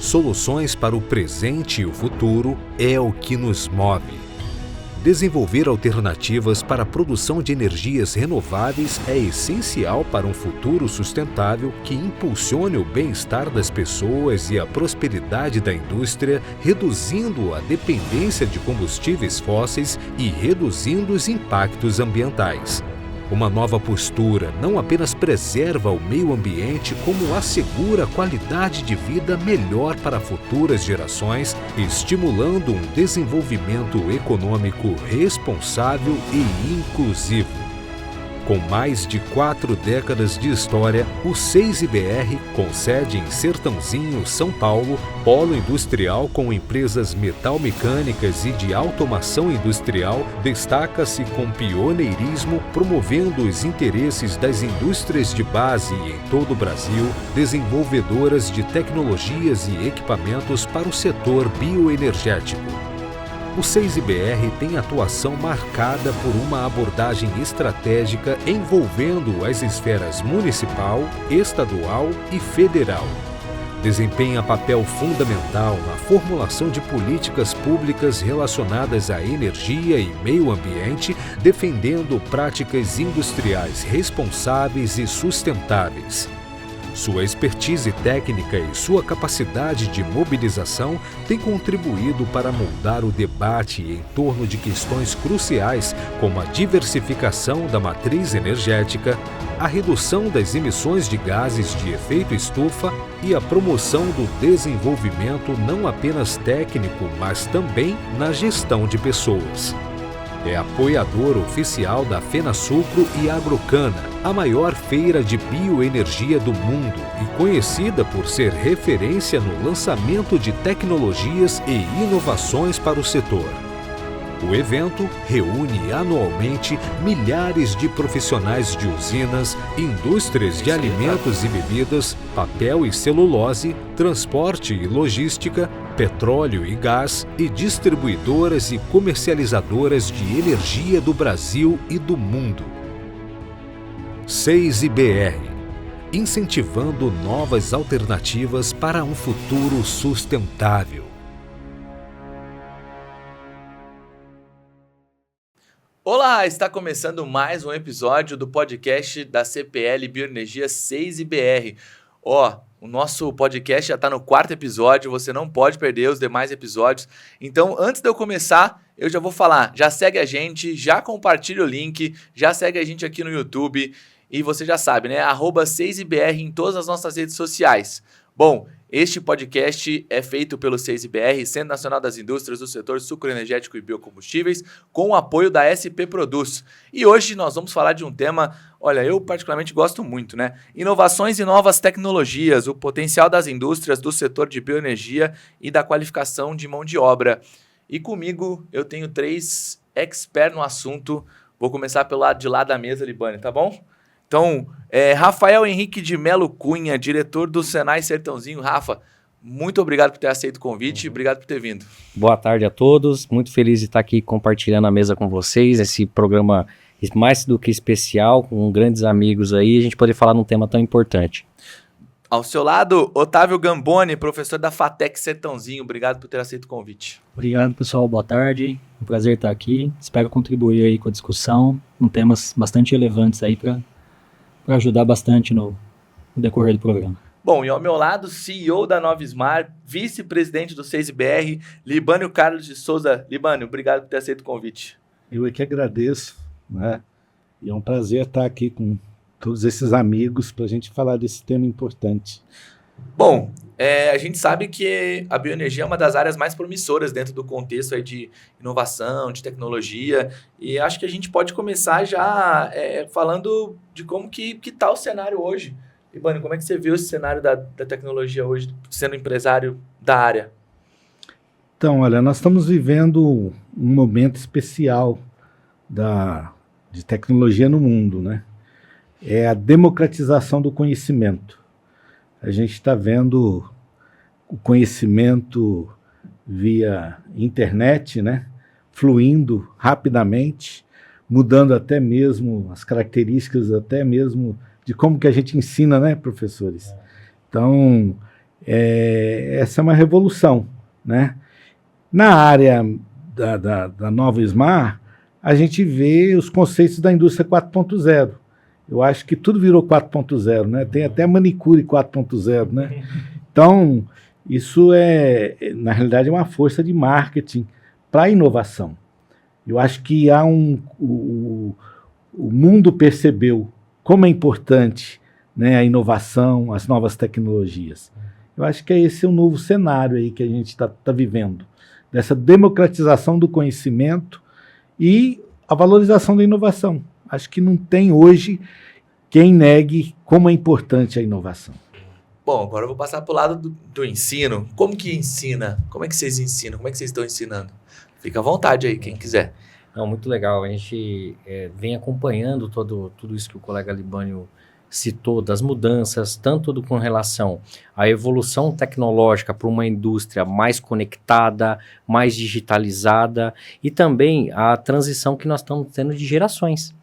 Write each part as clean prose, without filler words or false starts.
Soluções para o presente e o futuro é o que nos move. Desenvolver alternativas para a produção de energias renováveis é essencial para um futuro sustentável que impulsione o bem-estar das pessoas e a prosperidade da indústria, reduzindo a dependência de combustíveis fósseis e reduzindo os impactos ambientais. Uma nova postura não apenas preserva o meio ambiente, como assegura qualidade de vida melhor para futuras gerações, estimulando um desenvolvimento econômico responsável e inclusivo. Com mais de 4 décadas de história, o 6IBR, com sede em Sertãozinho, São Paulo, polo industrial com empresas metalmecânicas e de automação industrial, destaca-se com pioneirismo, promovendo os interesses das indústrias de base em todo o Brasil, desenvolvedoras de tecnologias e equipamentos para o setor bioenergético. O 6IBR tem atuação marcada por uma abordagem estratégica envolvendo as esferas municipal, estadual e federal. Desempenha papel fundamental na formulação de políticas públicas relacionadas à energia e meio ambiente, defendendo práticas industriais responsáveis e sustentáveis. Sua expertise técnica e sua capacidade de mobilização têm contribuído para moldar o debate em torno de questões cruciais como a diversificação da matriz energética, a redução das emissões de gases de efeito estufa e a promoção do desenvolvimento não apenas técnico, mas também na gestão de pessoas. É apoiador oficial da FenaSucro e Agrocana, a maior feira de bioenergia do mundo e conhecida por ser referência no lançamento de tecnologias e inovações para o setor. O evento reúne anualmente milhares de profissionais de usinas, indústrias de alimentos e bebidas, papel e celulose, transporte e logística, petróleo e gás e distribuidoras e comercializadoras de energia do Brasil e do mundo. 6IBR, incentivando novas alternativas para um futuro sustentável. Olá, está começando mais um episódio do podcast da CPL Bioenergia 6IBR. O nosso podcast já está no 4º episódio, você não pode perder os demais episódios. Então, antes de eu começar, eu já vou falar, já segue a gente, já compartilha o link, já segue a gente aqui no YouTube e você já sabe, né? @6IBR em todas as nossas redes sociais. Bom, este podcast é feito pelo 6IBR, Centro Nacional das Indústrias do Setor Sucroenergético e Biocombustíveis, com o apoio da SP Produz. E hoje nós vamos falar de um tema, olha, eu particularmente gosto muito, né? Inovações e novas tecnologias, o potencial das indústrias do setor de bioenergia e da qualificação de mão de obra. E comigo eu tenho 3 experts no assunto. Vou começar pelo lado de lá da mesa, Libânia, tá bom? Então, Rafael Henrique de Melo Cunha, diretor do Senai Sertãozinho. Rafa, muito obrigado por ter aceito o convite, obrigado por ter vindo. Boa tarde a todos, muito feliz de estar aqui compartilhando a mesa com vocês, esse programa mais do que especial, com grandes amigos aí, a gente poder falar num tema tão importante. Ao seu lado, Otávio Gamboni, professor da FATEC Sertãozinho, obrigado por ter aceito o convite. Obrigado, pessoal, boa tarde, um prazer estar aqui, espero contribuir aí com a discussão, com temas bastante relevantes aí para ajudar bastante no decorrer do programa. Bom, e ao meu lado, CEO da Novismar, vice-presidente do 6IBR, Libânio Carlos de Souza. Libânio, obrigado por ter aceito o convite. Eu é que agradeço, né? E é um prazer estar aqui com todos esses amigos para a gente falar desse tema importante. Bom, a gente sabe que a bioenergia é uma das áreas mais promissoras dentro do contexto aí de inovação, de tecnologia, e acho que a gente pode começar já falando de como que está o cenário hoje. Libânio, como é que você viu esse cenário da tecnologia hoje, sendo empresário da área? Então, olha, nós estamos vivendo um momento especial de tecnologia no mundo, né? É a democratização do conhecimento. A gente está vendo o conhecimento via internet, né, fluindo rapidamente, mudando até mesmo as características, até mesmo de como que a gente ensina, né, professores? Então, essa é uma revolução, né? Na área da Nova Smar, a gente vê os conceitos da indústria 4.0. Eu acho que tudo virou 4.0, né? Tem até manicure 4.0, né? Então, isso na realidade, uma força de marketing para a inovação. Eu acho que o mundo percebeu como é importante, né, a inovação, as novas tecnologias. Eu acho que esse é um novo cenário aí que a gente está vivendo, dessa democratização do conhecimento e a valorização da inovação. Acho que não tem hoje quem negue como é importante a inovação. Bom, agora eu vou passar para o lado do ensino. Como que ensina? Como é que vocês ensinam? Como é que vocês estão ensinando? Fica à vontade aí, quem quiser. Não, muito legal. A gente vem acompanhando tudo isso que o colega Libânio citou, das mudanças, tanto com relação à evolução tecnológica para uma indústria mais conectada, mais digitalizada, e também a transição que nós estamos tendo de gerações,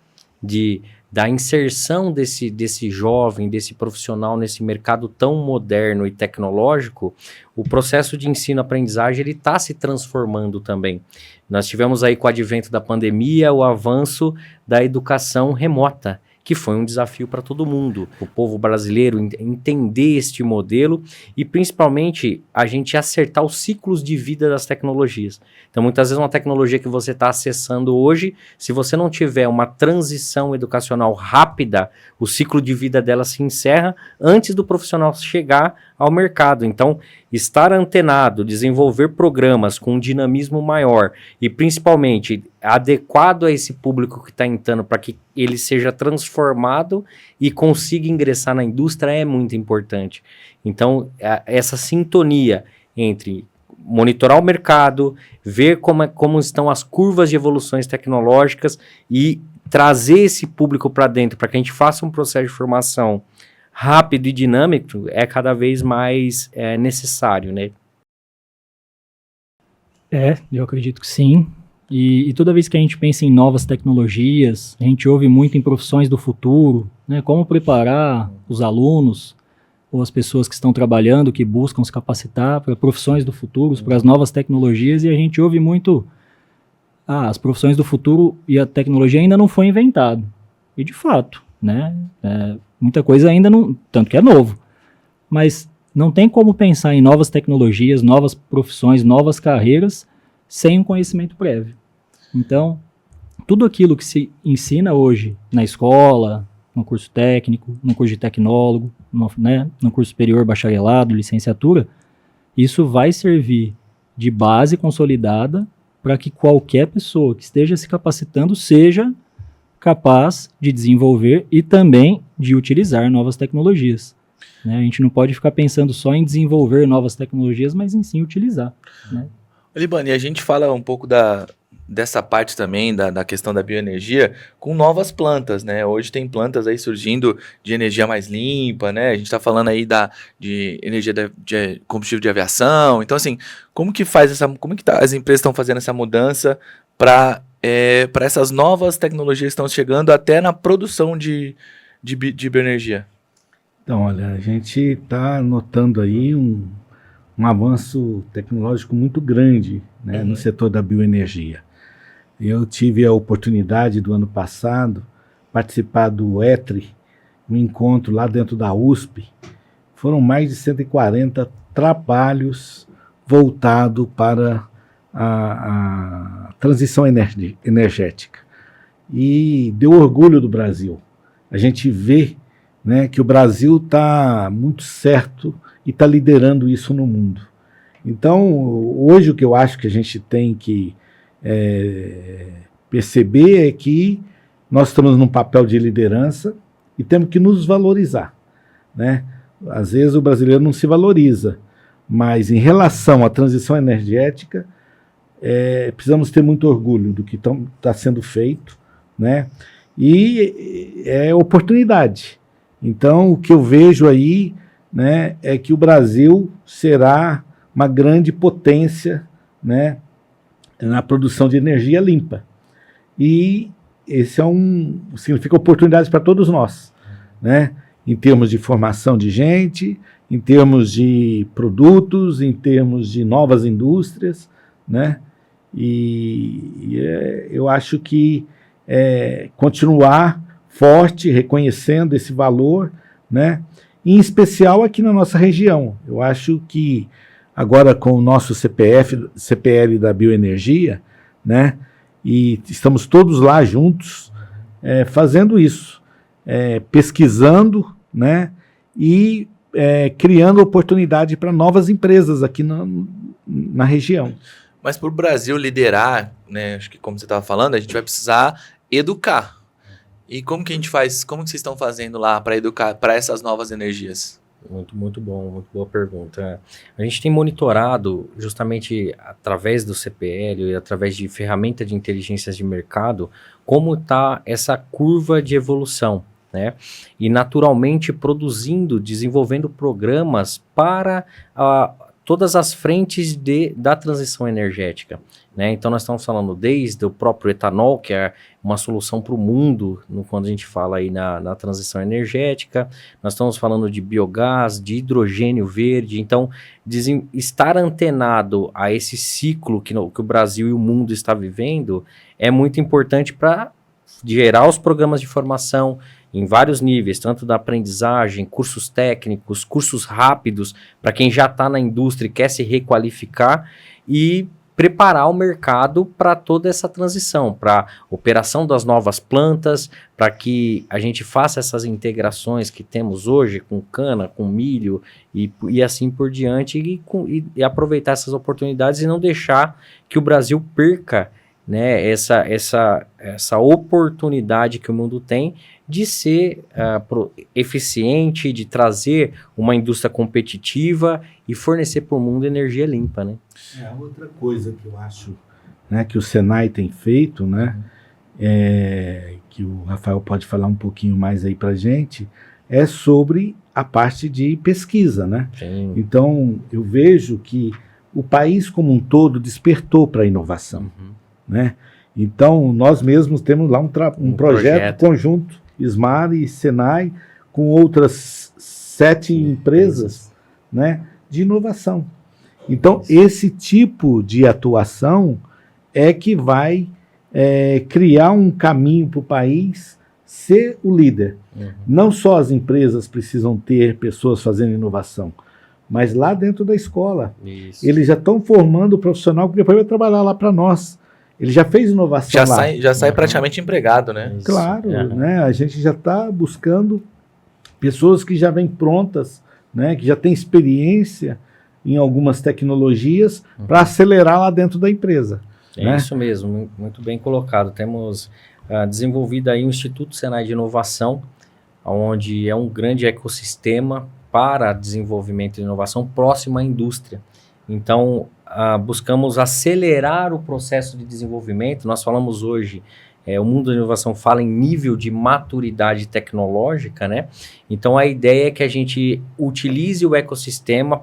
da inserção desse jovem, desse profissional nesse mercado tão moderno e tecnológico. O processo de ensino-aprendizagem ele está se transformando também. Nós tivemos aí com o advento da pandemia o avanço da educação remota, que foi um desafio para todo mundo, o povo brasileiro entender este modelo e principalmente a gente acertar os ciclos de vida das tecnologias. Então muitas vezes uma tecnologia que você está acessando hoje, se você não tiver uma transição educacional rápida, o ciclo de vida dela se encerra antes do profissional chegar ao mercado. Então estar antenado, desenvolver programas com um dinamismo maior e principalmente adequado a esse público que está entrando para que ele seja transformado e consiga ingressar na indústria é muito importante. Então, essa sintonia entre monitorar o mercado, ver como estão as curvas de evoluções tecnológicas e trazer esse público para dentro para que a gente faça um processo de formação rápido e dinâmico é cada vez mais necessário, né? Eu acredito que sim. E toda vez que a gente pensa em novas tecnologias, a gente ouve muito em profissões do futuro, né? Como preparar os alunos ou as pessoas que estão trabalhando, que buscam se capacitar para profissões do futuro, para as novas tecnologias, e a gente ouve muito, as profissões do futuro e a tecnologia ainda não foi inventado. E de fato, né? Muita coisa ainda não, tanto que é novo, mas não tem como pensar em novas tecnologias, novas profissões, novas carreiras sem um conhecimento prévio. Então, tudo aquilo que se ensina hoje na escola, no curso técnico, no curso de tecnólogo, no curso superior, bacharelado, licenciatura, isso vai servir de base consolidada para que qualquer pessoa que esteja se capacitando seja capaz de desenvolver e também de utilizar novas tecnologias. Né? A gente não pode ficar pensando só em desenvolver novas tecnologias, mas em sim utilizar. Né? Libani, a gente fala um pouco dessa parte também, da questão da bioenergia, com novas plantas, né? Hoje tem plantas aí surgindo de energia mais limpa, né? A gente está falando aí de energia de combustível de aviação. Então, assim, como que as empresas estão fazendo essa mudança para essas novas tecnologias que estão chegando até na produção de bioenergia? Então, olha, a gente está notando aí um avanço tecnológico muito grande, né, no setor da bioenergia. Eu tive a oportunidade do ano passado participar do ETRI, um encontro lá dentro da USP. Foram mais de 140 trabalhos voltados para a transição energética. E deu orgulho do Brasil. A gente vê, né, que o Brasil está muito certo e está liderando isso no mundo. Então, hoje o que eu acho que a gente tem que perceber é que nós estamos num papel de liderança e temos que nos valorizar. Né? Às vezes o brasileiro não se valoriza, mas em relação à transição energética, precisamos ter muito orgulho do que está sendo feito, né? E é oportunidade. Então, o que eu vejo aí, né, é que o Brasil será uma grande potência, né, na produção de energia limpa. E esse significa oportunidades para todos nós, né, em termos de formação de gente, em termos de produtos, em termos de novas indústrias, né? Eu acho que continuar forte, reconhecendo esse valor, né? Em especial aqui na nossa região. Eu acho que agora com o nosso CPL da Bioenergia, né? E estamos todos lá juntos, fazendo isso, pesquisando, né? E criando oportunidade para novas empresas aqui na região. Mas para o Brasil liderar, né, acho que como você estava falando, a gente vai precisar educar. E como que a gente faz, como que vocês estão fazendo lá para educar para essas novas energias? Muito bom, muito boa pergunta. A gente tem monitorado justamente através do CPL e através de ferramenta de inteligências de mercado como está essa curva de evolução, né? E naturalmente desenvolvendo programas para todas as frentes da transição energética, né? Então nós estamos falando desde o próprio etanol, que é uma solução para o mundo, quando a gente fala aí na transição energética, nós estamos falando de biogás, de hidrogênio verde. Então estar antenado a esse ciclo que o Brasil e o mundo está vivendo é muito importante para gerar os programas de formação em vários níveis, tanto da aprendizagem, cursos técnicos, cursos rápidos, para quem já está na indústria e quer se requalificar, e preparar o mercado para toda essa transição, para operação das novas plantas, para que a gente faça essas integrações que temos hoje com cana, com milho e assim por diante, e aproveitar essas oportunidades e não deixar que o Brasil perca, né, essa oportunidade que o mundo tem de ser eficiente, de trazer uma indústria competitiva e fornecer para o mundo energia limpa, né? Outra coisa que eu acho, né, que o Senai tem feito, né, que o Rafael pode falar um pouquinho mais aí para a gente, é sobre a parte de pesquisa, né? Sim. Então, eu vejo que o país como um todo despertou para a inovação, né? Então, nós mesmos temos lá um projeto conjunto, SMAR e Senai, com outras 7 empresas, né, de inovação. Então, esse tipo de atuação é que vai criar um caminho para o país ser o líder. Não só as empresas precisam ter pessoas fazendo inovação, mas lá dentro da escola. Isso. Eles já estão formando o profissional que depois vai trabalhar lá para nós. Ele já fez inovação lá. Já sai praticamente empregado, né? Isso. Claro, né? A gente já está buscando pessoas que já vêm prontas, né? Que já têm experiência em algumas tecnologias para acelerar lá dentro da empresa. É isso mesmo, muito bem colocado. Temos desenvolvido aí um Instituto Senai de Inovação, onde é um grande ecossistema para desenvolvimento e inovação próximo à indústria. Então, buscamos acelerar o processo de desenvolvimento. Nós falamos hoje, o mundo da inovação fala em nível de maturidade tecnológica, né? Então, a ideia é que a gente utilize o ecossistema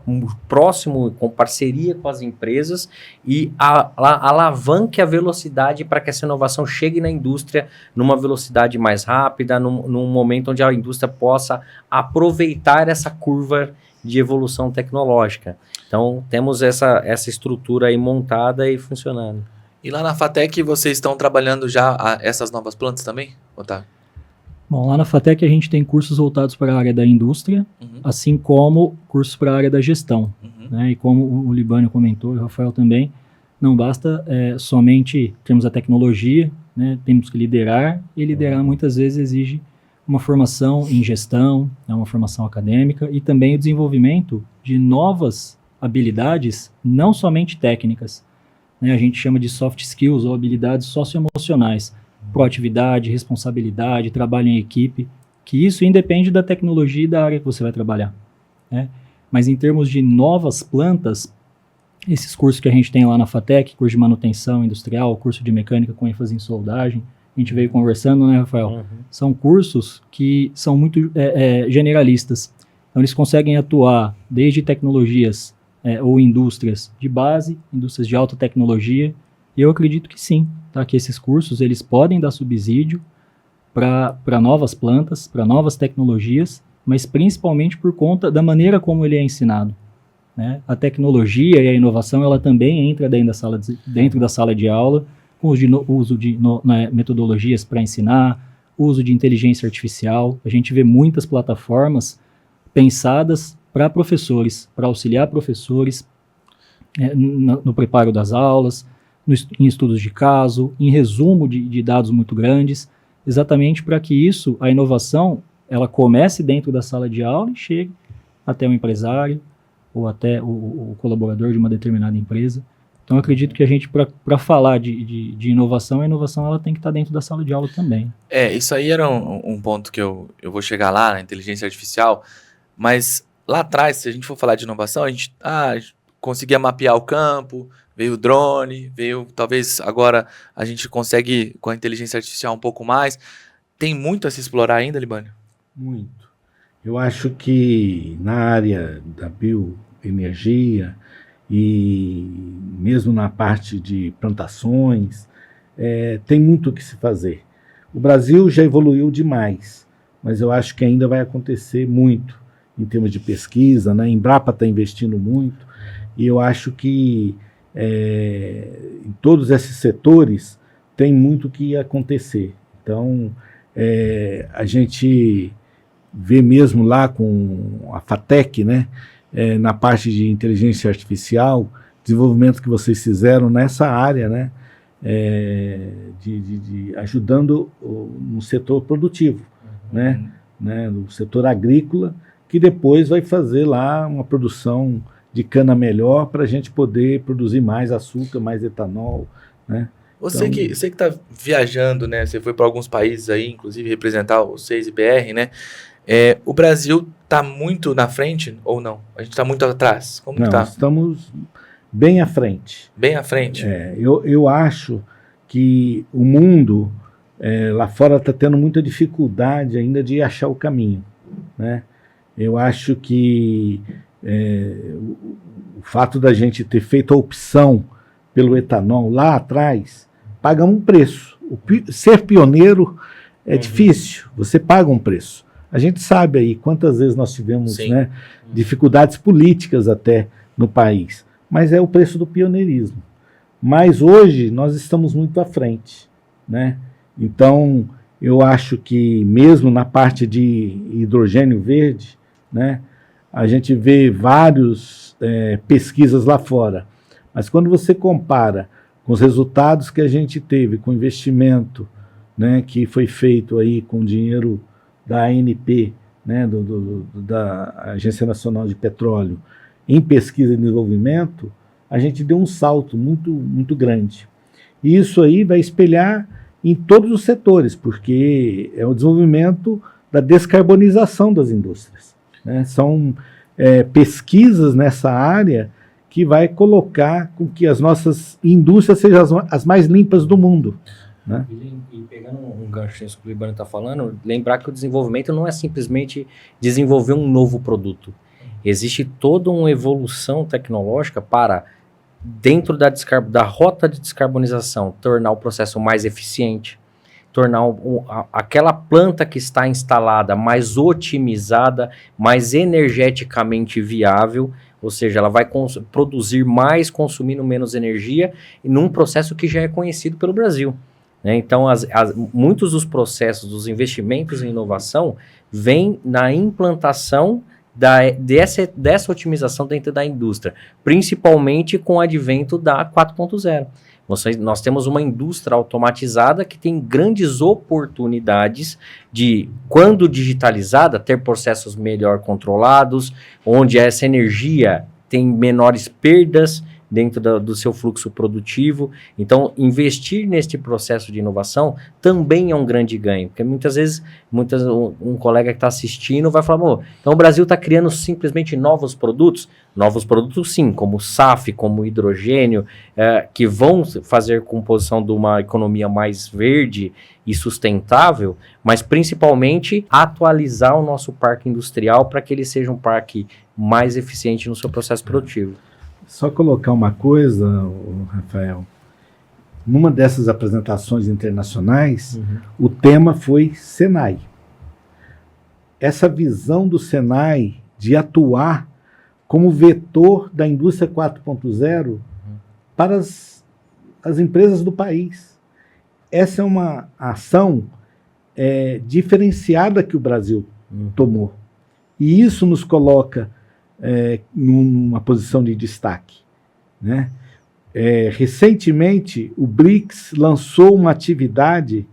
próximo, com parceria com as empresas, e alavanque a velocidade para que essa inovação chegue na indústria numa velocidade mais rápida, num momento onde a indústria possa aproveitar essa curva de evolução tecnológica. Então, temos essa estrutura aí montada e funcionando. E lá na FATEC vocês estão trabalhando já essas novas plantas também, Otávio? Bom, lá na FATEC a gente tem cursos voltados para a área da indústria, assim como cursos para a área da gestão. Né? E como o Libânio comentou, e o Rafael também, não basta somente termos a tecnologia, né? Temos que liderar, e liderar muitas vezes exige uma formação em gestão, uma formação acadêmica, e também o desenvolvimento de novas habilidades, não somente técnicas. Né? A gente chama de soft skills ou habilidades socioemocionais, proatividade, responsabilidade, trabalho em equipe, que isso independe da tecnologia e da área que você vai trabalhar. Né? Mas em termos de novas plantas, esses cursos que a gente tem lá na FATEC, curso de manutenção industrial, curso de mecânica com ênfase em soldagem, a gente veio conversando, né, Rafael? São cursos que são muito generalistas. Então, eles conseguem atuar desde tecnologias ou indústrias de base, indústrias de alta tecnologia, e eu acredito que sim, tá? Que esses cursos eles podem dar subsídio para novas plantas, para novas tecnologias, mas principalmente por conta da maneira como ele é ensinado, né? A tecnologia e a inovação, ela também entra dentro da sala de aula, com uso de metodologias para ensinar, uso de inteligência artificial. A gente vê muitas plataformas pensadas para professores, para auxiliar professores no preparo das aulas, em estudos de caso, em resumo de dados muito grandes, exatamente para que isso, a inovação, ela comece dentro da sala de aula e chegue até o empresário ou até o colaborador de uma determinada empresa. Então, eu acredito que a gente, para falar de inovação, a inovação ela tem que estar dentro da sala de aula também. Isso aí era um ponto que eu vou chegar lá, na inteligência artificial, mas lá atrás, se a gente for falar de inovação, a gente conseguia mapear o campo, veio o drone, talvez agora a gente consegue com a inteligência artificial um pouco mais. Tem muito a se explorar ainda, Libânio? Muito. Eu acho que na área da bioenergia e mesmo na parte de plantações, tem muito o que se fazer. O Brasil já evoluiu demais, mas eu acho que ainda vai acontecer muito em termos de pesquisa, né? A Embrapa está investindo muito, e eu acho que em todos esses setores tem muito que acontecer. Então, a gente vê mesmo lá com a FATEC, né? Na parte de inteligência artificial, desenvolvimento que vocês fizeram nessa área, né? Ajudando no setor produtivo, né? No setor agrícola, que depois vai fazer lá uma produção de cana melhor para a gente poder produzir mais açúcar, mais etanol, né? Você que está viajando, né? Você foi para alguns países aí, inclusive representar o 6IBR, né? O Brasil está muito na frente ou não? A gente está muito atrás? Como não, que tá? Estamos bem à frente. Bem à frente? Eu acho que o mundo lá fora está tendo muita dificuldade ainda de achar o caminho, né? Eu acho que o fato da gente ter feito a opção pelo etanol lá atrás, paga um preço. Ser pioneiro é difícil, você paga um preço. A gente sabe aí quantas vezes nós tivemos, né, dificuldades políticas até no país, mas é o preço do pioneirismo. Mas hoje nós estamos muito à frente, né? Então, eu acho que mesmo na parte de hidrogênio verde, né, a gente vê várias pesquisas lá fora, mas quando você compara com os resultados que a gente teve com o investimento, né, que foi feito aí com dinheiro da ANP, né, da Agência Nacional de Petróleo, em pesquisa e desenvolvimento, a gente deu um salto muito, muito grande. E isso aí vai espelhar em todos os setores, porque é o desenvolvimento da descarbonização das indústrias, né? São pesquisas nessa área que vai colocar com que as nossas indústrias sejam as mais limpas do mundo, né? E pegando um gancho nisso que o Libânio está falando, lembrar que o desenvolvimento não é simplesmente desenvolver um novo produto. Existe toda uma evolução tecnológica para, dentro da rota de descarbonização, tornar o processo mais eficiente, tornar aquela planta que está instalada mais otimizada, mais energeticamente viável, ou seja, ela vai produzir mais consumindo menos energia, num processo que já é conhecido pelo Brasil, né? Então, muitos dos processos, dos investimentos em inovação, vêm na implantação dessa otimização dentro da indústria, principalmente com o advento da 4.0. Nós temos uma indústria automatizada que tem grandes oportunidades de, quando digitalizada, ter processos melhor controlados, onde essa energia tem menores perdas dentro do seu fluxo produtivo. Então, investir neste processo de inovação também é um grande ganho, porque muitas vezes um colega que está assistindo vai falar, então o Brasil está criando simplesmente novos produtos sim, como SAF, como hidrogênio, que vão fazer composição de uma economia mais verde e sustentável, mas principalmente atualizar o nosso parque industrial para que ele seja um parque mais eficiente no seu processo produtivo. Só colocar uma coisa, Rafael, numa dessas apresentações internacionais, o tema foi Senai. essa visão do Senai de atuar como vetor da indústria 4.0 para as empresas do país. Essa é uma ação diferenciada que o Brasil tomou. E isso nos coloca numa posição de destaque, né? Recentemente, o BRICS lançou uma atividade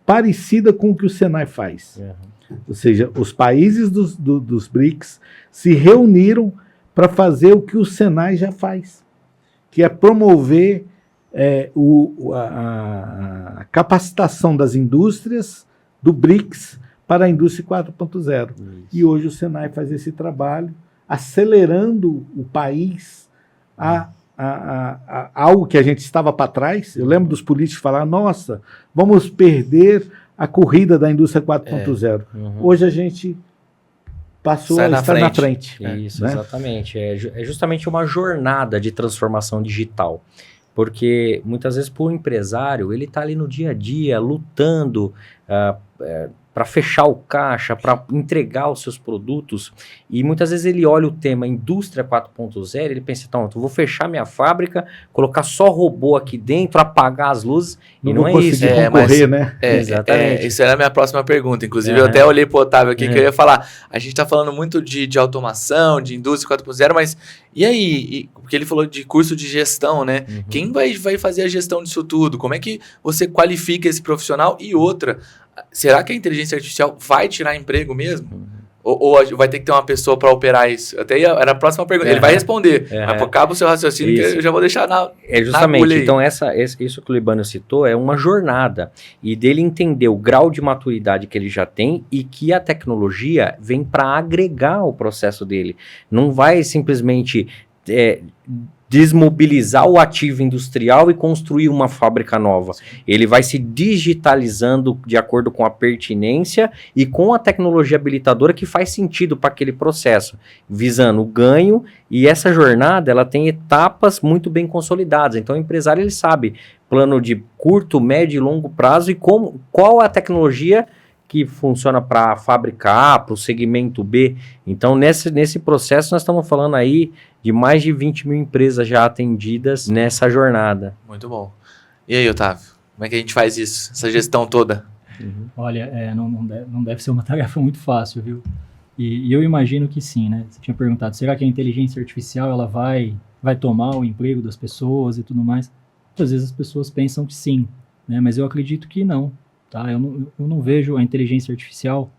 parecida com o que o Senai faz. Ou seja, os países dos BRICS se reuniram para fazer o que o Senai já faz, que é promover a capacitação das indústrias do BRICS para a indústria 4.0. E hoje o Senai faz esse trabalho, acelerando o país a algo que a gente estava para trás. Eu lembro dos políticos falar, nossa, vamos perder a corrida da indústria 4.0. Hoje a gente passou a estar na frente. Isso, né? Exatamente. É justamente uma jornada de transformação digital. Porque muitas vezes para o empresário, ele está ali no dia a dia, lutando para fechar o caixa, para entregar os seus produtos, e muitas vezes ele olha o tema indústria 4.0, ele pensa, então, eu vou fechar minha fábrica, colocar só robô aqui dentro, apagar as luzes, e não é isso. Concorrer, né? Exatamente. Isso era a minha próxima pergunta. Inclusive, eu até olhei para o Otávio aqui, que eu ia falar, a gente está falando muito de automação, de indústria 4.0, mas e aí? Porque ele falou de curso de gestão, né? Quem vai fazer a gestão disso tudo? Como é que você qualifica esse profissional? E outra, será que a inteligência artificial vai tirar emprego mesmo? Ou vai ter que ter uma pessoa para operar isso? Era a próxima pergunta. Ele vai responder, mas acaba o seu raciocínio que eu já vou deixar justamente. na então, isso que o Libânio citou é uma jornada. E dele entender o grau de maturidade que ele já tem e que a tecnologia vem para agregar o processo dele. Não vai simplesmente desmobilizar o ativo industrial e construir uma fábrica nova. Ele vai se digitalizando de acordo com a pertinência e com a tecnologia habilitadora que faz sentido para aquele processo, visando o ganho, e essa jornada ela tem etapas muito bem consolidadas. Então o empresário ele sabe plano de curto, médio e longo prazo e qual a tecnologia que funciona para a fábrica A, para o segmento B. Então, nesse processo, nós estamos falando aí de mais de 20 mil empresas já atendidas nessa jornada. Muito bom. E aí, Otávio? Como é que a gente faz isso? Essa gestão toda? Olha, não deve ser uma tarefa muito fácil, viu? E eu imagino que sim, né? Você tinha perguntado, será que a inteligência artificial ela vai tomar o emprego das pessoas e tudo mais? Às vezes as pessoas pensam que sim, né? Mas eu acredito que não. Tá? Eu não vejo a inteligência artificial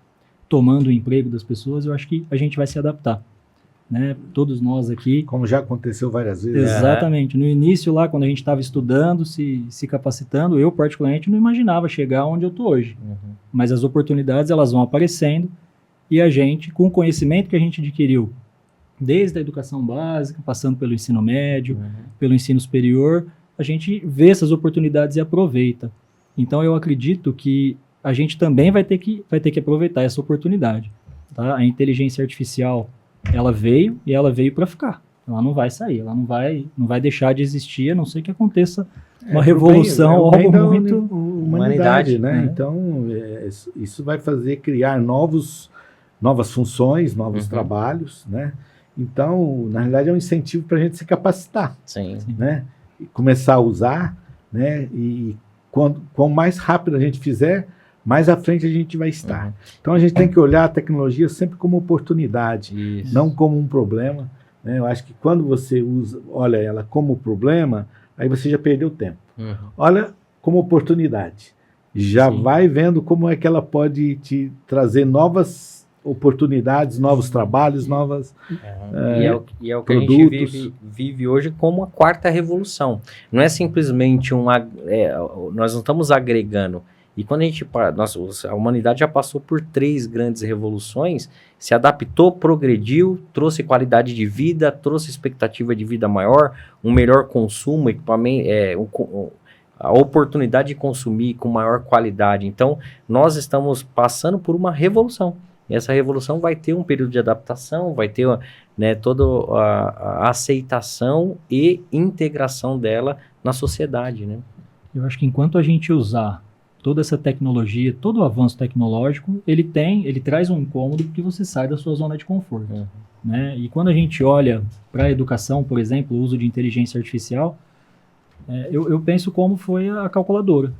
tomando o emprego das pessoas. Eu acho que a gente vai se adaptar, né? Todos nós aqui. Como já aconteceu várias vezes. Exatamente. No início lá, quando a gente estava estudando, se capacitando, eu particularmente não imaginava chegar onde eu estou hoje. Mas as oportunidades elas vão aparecendo e a gente, com o conhecimento que a gente adquiriu, desde a educação básica, passando pelo ensino médio, pelo ensino superior, a gente vê essas oportunidades e aproveita. Então, eu acredito que a gente também vai ter que aproveitar essa oportunidade. Tá? A inteligência artificial, ela veio e ela veio para ficar. Ela não vai sair, ela não vai deixar de existir, a não ser que aconteça uma revolução ou algo muito... Humanidade, né? Então, isso vai fazer criar novas funções, novos trabalhos, né? Então, na realidade, é um incentivo para a gente se capacitar. Sim. Né? E começar a usar, né? E quanto mais rápido a gente fizer, mais à frente a gente vai estar. Então a gente tem que olhar a tecnologia sempre como oportunidade, não como um problema, né? Eu acho que quando você olha ela como problema, aí você já perdeu tempo. Olha como oportunidade. Já vai vendo como é que ela pode te trazer novas oportunidades, novos trabalhos, novas e é o que produtos. A gente vive hoje como a quarta revolução. Não é simplesmente nós não estamos agregando. E quando a humanidade já passou por 3 grandes revoluções, se adaptou, progrediu, trouxe qualidade de vida, trouxe expectativa de vida maior, um melhor consumo, equipamento, a oportunidade de consumir com maior qualidade. Então, nós estamos passando por uma revolução. E essa revolução vai ter um período de adaptação, vai ter toda a aceitação e integração dela na sociedade, né? Eu acho que enquanto a gente usar toda essa tecnologia, todo o avanço tecnológico, ele traz um incômodo porque você sai da sua zona de conforto. Né? E quando a gente olha para a educação, por exemplo, o uso de inteligência artificial, eu penso como foi a calculadora.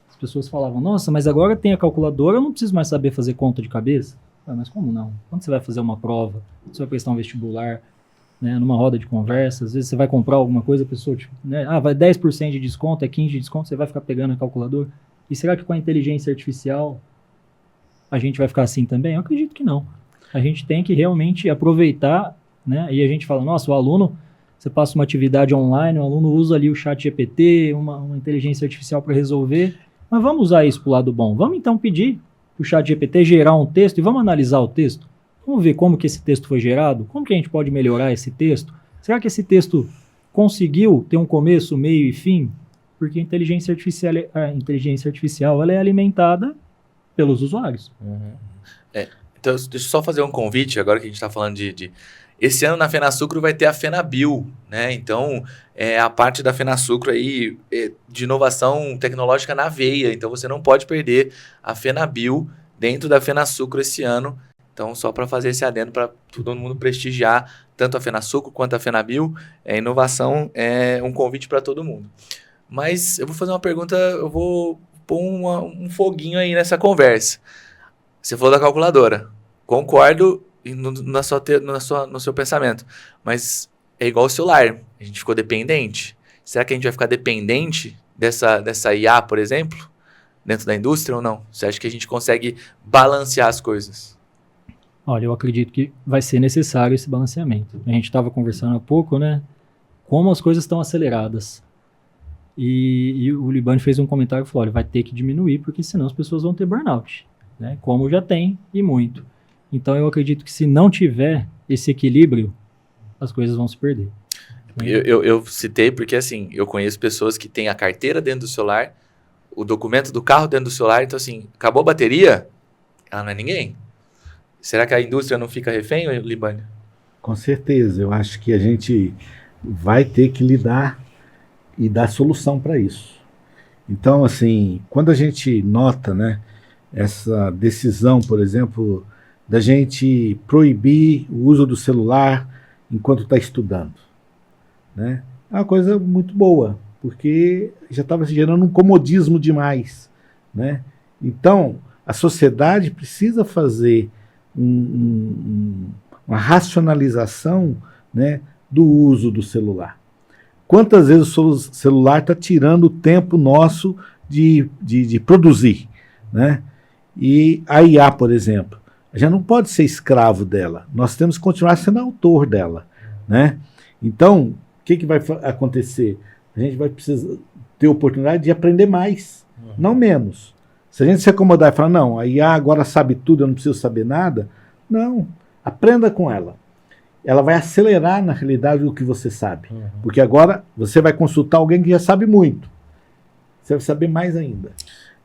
As pessoas falavam, nossa, mas agora tem a calculadora, eu não preciso mais saber fazer conta de cabeça. Mas como não? Quando você vai fazer uma prova, você vai prestar um vestibular, né, numa roda de conversa, às vezes você vai comprar alguma coisa, a pessoa, tipo, né, vai 10% de desconto, é 15% de desconto, você vai ficar pegando a calculadora. E será que com a inteligência artificial a gente vai ficar assim também? Eu acredito que não. A gente tem que realmente aproveitar, né, e a gente fala, nossa, o aluno, você passa uma atividade online, o aluno usa ali o chat GPT, uma inteligência artificial para resolver, mas vamos usar isso para o lado bom. Vamos então pedir o chat GPT gerar um texto e vamos analisar o texto. Vamos ver como que esse texto foi gerado, como que a gente pode melhorar esse texto. Será que esse texto conseguiu ter um começo, meio e fim? Porque a inteligência artificial ela é alimentada pelos usuários. Então, deixa eu só fazer um convite, agora que a gente está falando de... Esse ano na FenaSucro vai ter a FenaBio, né? Então, a parte da FenaSucro aí de inovação tecnológica na veia. Então, você não pode perder a FenaBio dentro da FenaSucro esse ano. Então, só para fazer esse adendo, para todo mundo prestigiar tanto a FenaSucro quanto a FenaBio, inovação é um convite para todo mundo. Mas eu vou fazer uma pergunta, eu vou pôr um foguinho aí nessa conversa. Você falou da calculadora. Concordo no seu pensamento, mas é igual o celular, a gente ficou dependente. Será que a gente vai ficar dependente dessa IA, por exemplo, dentro da indústria ou não? Você acha que a gente consegue balancear as coisas? Olha, eu acredito que vai ser necessário esse balanceamento. A gente estava conversando há pouco, né, como as coisas estão aceleradas. E o Libânio fez um comentário e falou, olha, vai ter que diminuir, porque senão as pessoas vão ter burnout, né, como já tem e muito. Então, eu acredito que se não tiver esse equilíbrio, as coisas vão se perder. Eu citei porque, assim, eu conheço pessoas que têm a carteira dentro do celular, o documento do carro dentro do celular, então, assim, acabou a bateria, ela não é ninguém. Será que a indústria não fica refém, Libânio? Com certeza. Eu acho que a gente vai ter que lidar e dar solução para isso. Então, assim, quando a gente nota, né, essa decisão, por exemplo, da gente proibir o uso do celular enquanto está estudando, né? É uma coisa muito boa, porque já estava se gerando um comodismo demais, né? Então, a sociedade precisa fazer uma racionalização, né, do uso do celular. Quantas vezes o celular está tirando o tempo nosso de produzir, né? E a IA, por exemplo, já não pode ser escravo dela. Nós temos que continuar sendo autor dela, né? Então, o que vai acontecer? A gente vai precisar ter oportunidade de aprender mais, não menos. Se a gente se acomodar e falar, não, a IA agora sabe tudo, eu não preciso saber nada, não. Aprenda com ela. Ela vai acelerar, na realidade, o que você sabe. Porque agora você vai consultar alguém que já sabe muito. Você vai saber mais ainda.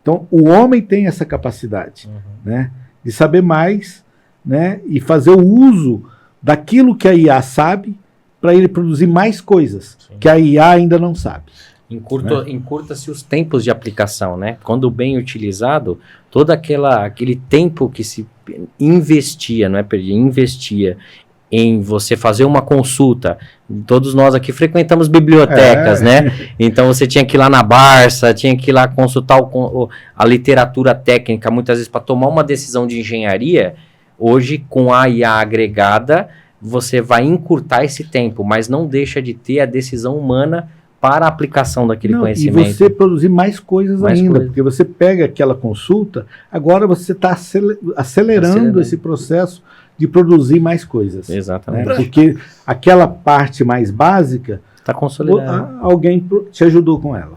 Então, o homem tem essa capacidade, né, de saber mais, né, e fazer o uso daquilo que a IA sabe para ele produzir mais coisas que a IA ainda não sabe. Encurta-se os tempos de aplicação, né? Quando bem utilizado, todo aquele tempo que se investia, não é perder, investia em você fazer uma consulta. Todos nós aqui frequentamos bibliotecas, né? Então você tinha que ir lá na Barça, tinha que ir lá consultar a literatura técnica, muitas vezes para tomar uma decisão de engenharia. Hoje, com a IA agregada, você vai encurtar esse tempo, mas não deixa de ter a decisão humana para a aplicação daquele conhecimento. E você produzir mais coisas ainda, porque você pega aquela consulta, agora você está acelerando esse processo de produzir mais coisas. Exatamente. Né? Porque aquela parte mais básica, está consolidada. Alguém te ajudou com ela.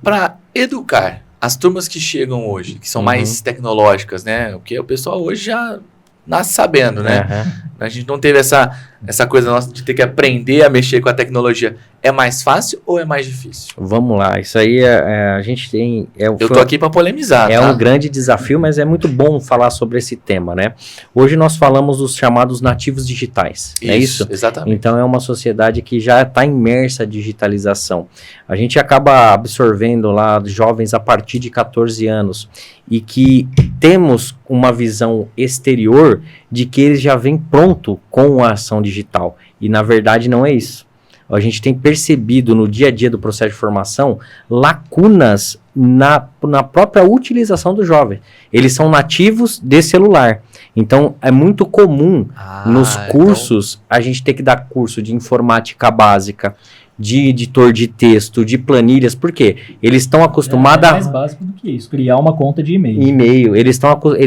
Para educar as turmas que chegam hoje, que são mais tecnológicas, né? Porque o pessoal hoje já nasce sabendo, né? A gente não teve essa coisa nossa de ter que aprender a mexer com a tecnologia. É mais fácil ou é mais difícil? Vamos lá, isso aí a gente tem... Eu tô aqui para polemizar, um grande desafio, mas é muito bom falar sobre esse tema, né? Hoje nós falamos dos chamados nativos digitais, é isso? Exatamente. Então é uma sociedade que já está imersa na digitalização. A gente acaba absorvendo lá jovens a partir de 14 anos e que temos uma visão exterior de que eles já vêm pronto com a ação digital. E na verdade não é isso. A gente tem percebido no dia a dia do processo de formação lacunas na própria utilização do jovem. Eles são nativos de celular. Então, é muito comum nos cursos a gente ter que dar curso de informática básica, de editor de texto, de planilhas. Por quê? Eles estão acostumados É mais básico do que isso, criar uma conta de e-mail. Eles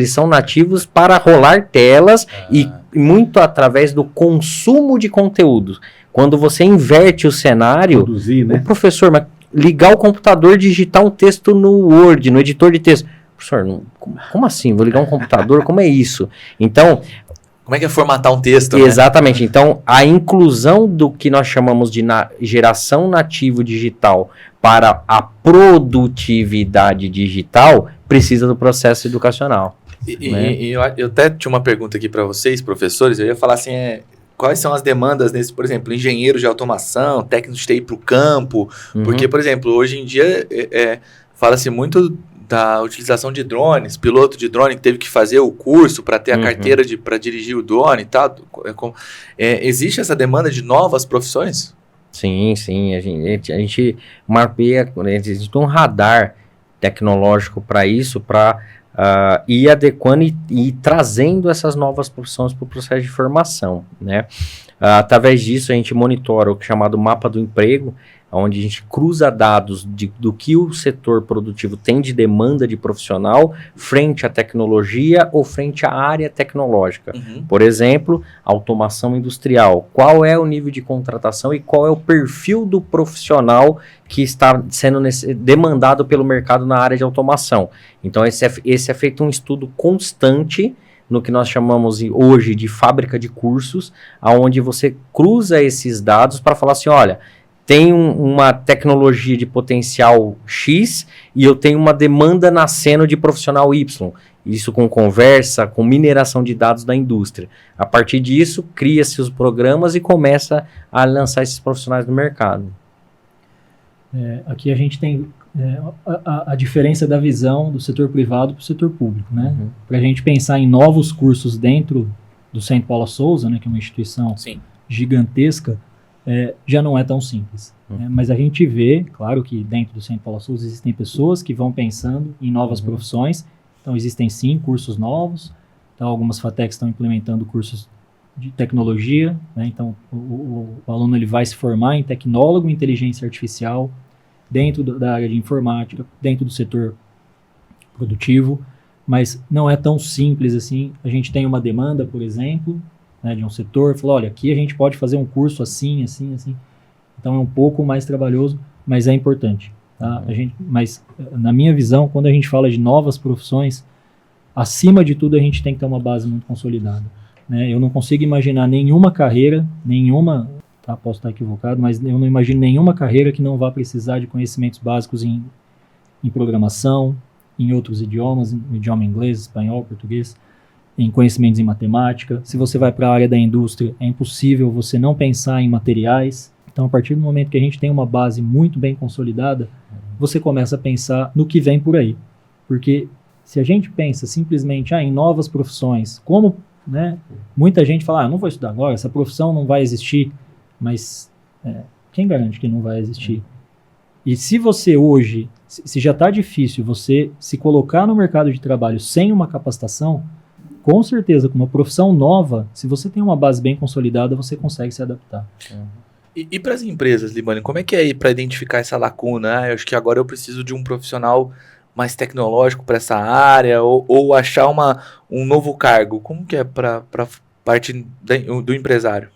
são nativos para rolar telas e muito através do consumo de conteúdo. Quando você inverte o cenário, Produzir, né? O professor, mas ligar o computador e digitar um texto no Word, no editor de texto. Professor, como assim? Vou ligar um computador? Como é isso? Então... Como é que é formatar um texto? Exatamente. Né? Então, a inclusão do que nós chamamos de geração nativo digital para a produtividade digital precisa do processo educacional. E eu até tinha uma pergunta aqui para vocês, professores. Eu ia falar assim, quais são as demandas nesse, por exemplo, engenheiros de automação, técnicos de TI para o campo? Porque, por exemplo, hoje em dia fala-se muito da utilização de drones, piloto de drone que teve que fazer o curso para ter a carteira para dirigir o drone e tal. Existe essa demanda de novas profissões? Sim. A gente mapeia, a gente tem um radar tecnológico para isso, para ir adequando e trazendo essas novas profissões para o processo de formação, né? Através disso, a gente monitora o chamado mapa do emprego, onde a gente cruza dados do que o setor produtivo tem de demanda de profissional frente à tecnologia ou frente à área tecnológica. Por exemplo, automação industrial. Qual é o nível de contratação e qual é o perfil do profissional que está sendo demandado pelo mercado na área de automação? Então, esse é feito um estudo constante no que nós chamamos hoje de fábrica de cursos, onde você cruza esses dados para falar assim, olha, tem uma tecnologia de potencial X e eu tenho uma demanda nascendo de profissional Y. Isso com conversa, com mineração de dados da indústria. A partir disso, cria-se os programas e começa a lançar esses profissionais no mercado. Aqui a gente tem a diferença da visão do setor privado para o setor público, né? Para a gente pensar em novos cursos dentro do Centro Paula Souza, né, que é uma instituição gigantesca, já não é tão simples. Né? Mas a gente vê, claro que dentro do Centro Paula Souza existem pessoas que vão pensando em novas profissões, então existem sim cursos novos, então algumas FATECs estão implementando cursos de tecnologia, né? Então o aluno ele vai se formar em tecnólogo em inteligência artificial, dentro da área de informática, dentro do setor produtivo, mas não é tão simples assim. A gente tem uma demanda, por exemplo, né, de um setor, falou, olha, aqui a gente pode fazer um curso assim. Então é um pouco mais trabalhoso, mas é importante. Tá? Mas na minha visão, quando a gente fala de novas profissões, acima de tudo a gente tem que ter uma base muito consolidada. Né? Eu não consigo imaginar nenhuma carreira, posso estar equivocado, mas eu não imagino nenhuma carreira que não vá precisar de conhecimentos básicos em programação, em outros idiomas, no idioma inglês, espanhol, português, em conhecimentos em matemática. Se você vai para a área da indústria, é impossível você não pensar em materiais. Então, a partir do momento que a gente tem uma base muito bem consolidada, você começa a pensar no que vem por aí. Porque se a gente pensa simplesmente em novas profissões, como, né, muita gente fala, eu não vou estudar agora, essa profissão não vai existir, mas quem garante que não vai existir? E se você hoje, se já está difícil você se colocar no mercado de trabalho sem uma capacitação, com certeza, com uma profissão nova, se você tem uma base bem consolidada, você consegue se adaptar. E para as empresas, Libânio, como é que é para identificar essa lacuna? Eu acho que agora eu preciso de um profissional mais tecnológico para essa área, ou achar um novo cargo. Como que é para parte do empresário?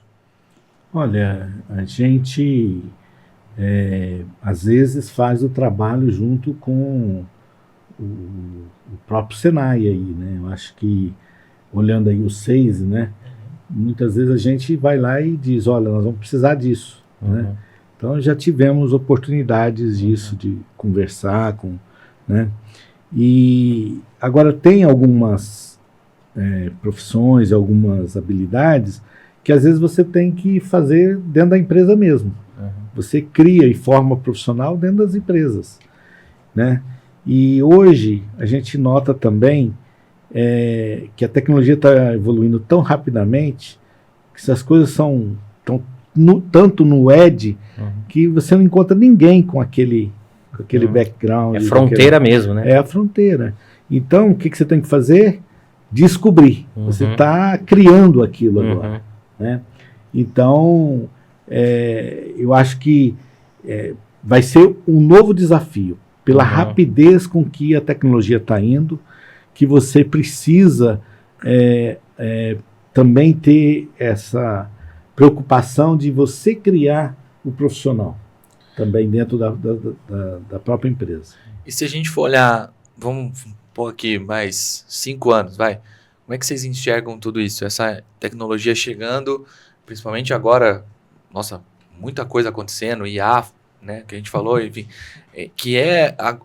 Olha, a gente às vezes faz o trabalho junto com o próprio Senai aí, né? Eu acho que, olhando aí o SEIS, né? Muitas vezes a gente vai lá e diz, olha, nós vamos precisar disso, né? Então já tivemos oportunidades disso, de conversar com, né? E agora tem algumas profissões, algumas habilidades que às vezes você tem que fazer dentro da empresa mesmo. Você cria e forma profissional dentro das empresas, né? E hoje a gente nota também que a tecnologia está evoluindo tão rapidamente que essas coisas são tanto no edge que você não encontra ninguém com aquele background. É fronteira mesmo, né? É a fronteira. Então, o que você tem que fazer? Descobrir. Você está criando aquilo agora, né? Então, eu acho que vai ser um novo desafio, pela rapidez com que a tecnologia está indo, que você precisa também ter essa preocupação de você criar o profissional, também dentro da própria empresa. E se a gente for olhar, vamos pôr aqui mais 5 anos, vai. Como é que vocês enxergam tudo isso? Essa tecnologia chegando, principalmente agora, nossa, muita coisa acontecendo, IA, né, que a gente falou, enfim,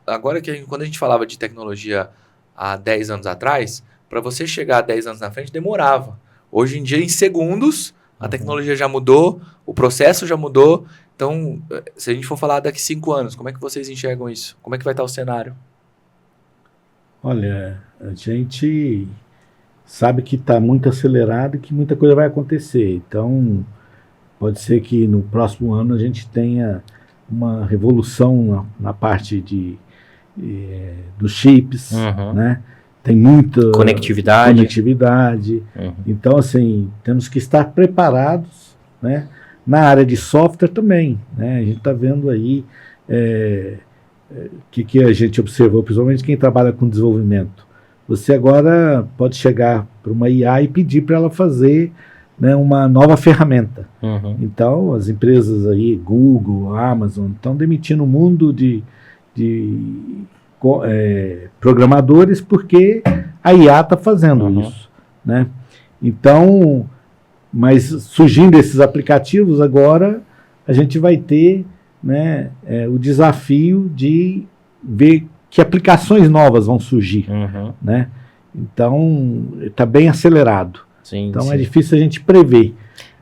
agora quando a gente falava de tecnologia há 10 anos atrás, para você chegar a 10 anos na frente demorava. Hoje em dia, em segundos, a tecnologia já mudou, o processo já mudou. Então, se a gente for falar daqui 5 anos, como é que vocês enxergam isso? Como é que vai estar o cenário? Olha, a gente sabe que está muito acelerado e que muita coisa vai acontecer. Então, pode ser que no próximo ano a gente tenha uma revolução na parte dos chips, né? Tem muita conectividade. Então, assim, temos que estar preparados, né? Na área de software também, né? A gente está vendo aí que a gente observou, principalmente quem trabalha com desenvolvimento. Você agora pode chegar para uma IA e pedir para ela fazer, né, uma nova ferramenta. Então, as empresas aí, Google, Amazon, estão demitindo um mundo de programadores porque a IA está fazendo isso, né? Então, mas surgindo esses aplicativos agora, a gente vai ter, né, o desafio de ver que aplicações novas vão surgir, né? Então, está bem acelerado. Então, é difícil a gente prever.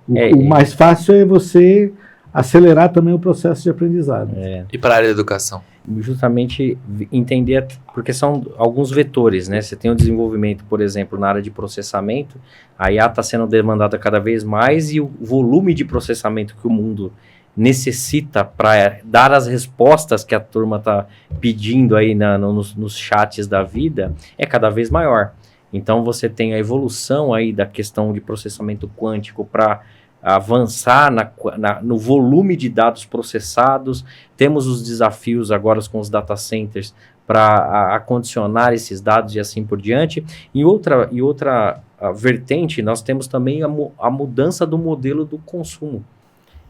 O mais fácil é você acelerar também o processo de aprendizado. E para a área da educação? Justamente entender, porque são alguns vetores, né? Você tem o desenvolvimento, por exemplo, na área de processamento, a IA está sendo demandada cada vez mais e o volume de processamento que o mundo necessita para dar as respostas que a turma está pedindo aí nos chats da vida é cada vez maior. Então você tem a evolução aí da questão de processamento quântico para avançar no volume de dados processados. Temos os desafios agora com os data centers para acondicionar esses dados e assim por diante. E outra vertente, nós temos também a mudança do modelo do consumo.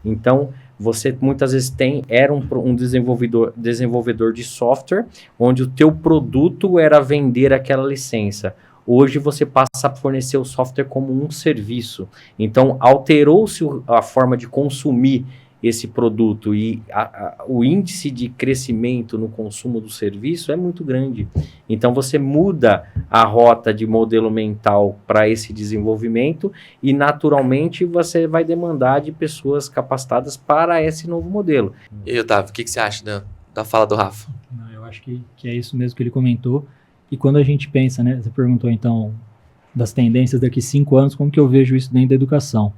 Então, você muitas vezes era um desenvolvedor de software, onde o teu produto era vender aquela licença. Hoje você passa a fornecer o software como um serviço. Então, alterou-se a forma de consumir esse produto e o índice de crescimento no consumo do serviço é muito grande. Então, você muda a rota de modelo mental para esse desenvolvimento e, naturalmente, você vai demandar de pessoas capacitadas para esse novo modelo. E aí, Otávio, o que você acha da fala do Rafa? Eu acho que é isso mesmo que ele comentou. E quando a gente pensa, né, você perguntou então das tendências daqui 5 anos, como que eu vejo isso dentro da educação?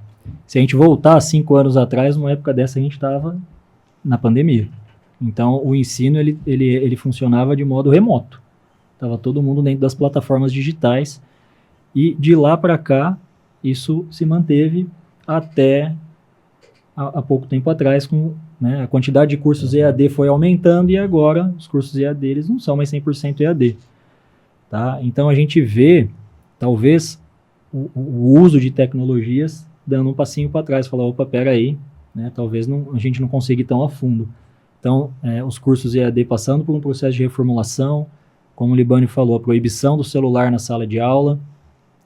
Se a gente voltar 5 anos atrás, numa época dessa a gente estava na pandemia. Então o ensino ele funcionava de modo remoto. Estava todo mundo dentro das plataformas digitais e de lá para cá isso se manteve até há pouco tempo atrás, né, a quantidade de cursos EAD foi aumentando e agora os cursos EAD eles não são mais 100% EAD. Tá? Então a gente vê, talvez, o uso de tecnologias dando um passinho para trás, falar, opa, peraí, né? Talvez a gente não consiga ir tão a fundo. Então, os cursos EAD passando por um processo de reformulação, como o Libânio falou, a proibição do celular na sala de aula,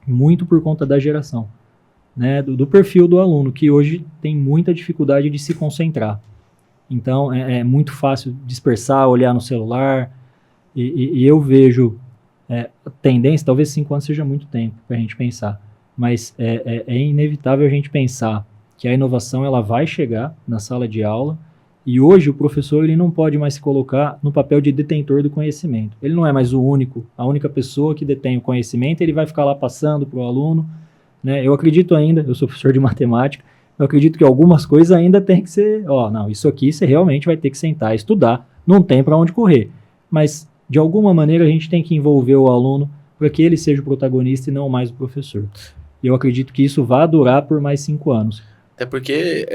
muito por conta da geração, né? Do perfil do aluno, que hoje tem muita dificuldade de se concentrar. Então, é muito fácil dispersar, olhar no celular, e eu vejo a tendência, talvez 5 anos seja muito tempo para a gente pensar, mas é inevitável a gente pensar que a inovação ela vai chegar na sala de aula, e hoje o professor ele não pode mais se colocar no papel de detentor do conhecimento. Ele não é mais a única pessoa que detém o conhecimento, ele vai ficar lá passando para o aluno, né? Eu acredito ainda, eu sou professor de matemática, eu acredito que algumas coisas ainda tem que ser, não, isso aqui você realmente vai ter que sentar e estudar, não tem para onde correr. Mas, de alguma maneira, a gente tem que envolver o aluno para que ele seja o protagonista e não mais o professor. E eu acredito que isso vai durar por mais 5 anos. Até porque,